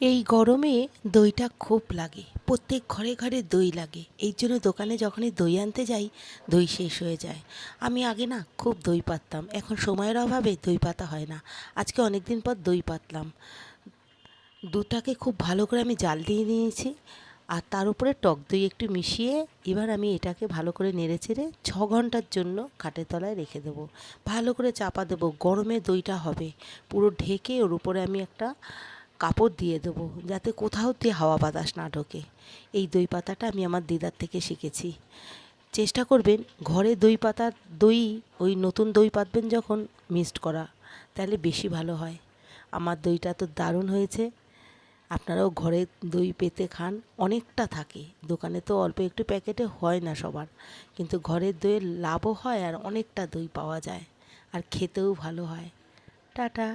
এই গরমে দইটা খুব লাগে, প্রত্যেক ঘরে ঘরে দই লাগে। এই জন্য দোকানে যখনই দই আনতে যাই, দই শেষ হয়ে যায়। আমি আগে না খুব দই পাততাম, এখন সময়ের অভাবে দই পাতা হয় না। আজকে অনেক দিন পর দই পাতলাম। দুধটাকে খুব ভালো করে আমি জাল দিয়ে নিয়েছি, আর তার উপরে টক দই একটু মিশিয়ে এবার আমি এটাকে ভালো করে নেড়ে চেড়ে 6 ঘন্টার জন্য খাটের তলায় রেখে দেবো। ভালো করে চাপা দেবো, গরমে দইটা হবে পুরো ঢেকে। ওর উপরে আমি একটা কাপড় দিয়ে দেবো যাতে কোথাও দিয়ে হাওয়া বাতাস না ঢোকে। এই দই পাতাটা আমি আমার দিদার থেকে শিখেছি। চেষ্টা করবেন ঘরে দই পাতার দই, ওই নতুন দই পাতবেন যখন, মিক্সড করা, তাহলে বেশি ভালো হয়। আমার দইটা তো দারুণ হয়েছে। আপনারাও ঘরে দই পেতে খান, অনেকটা থাকে। দোকানে তো অল্প একটু প্যাকেটে হয় না সবার, কিন্তু ঘরের দইয়ের লাভও হয় আর অনেকটা দই পাওয়া যায়, আর খেতেও ভালো হয়। টাটা।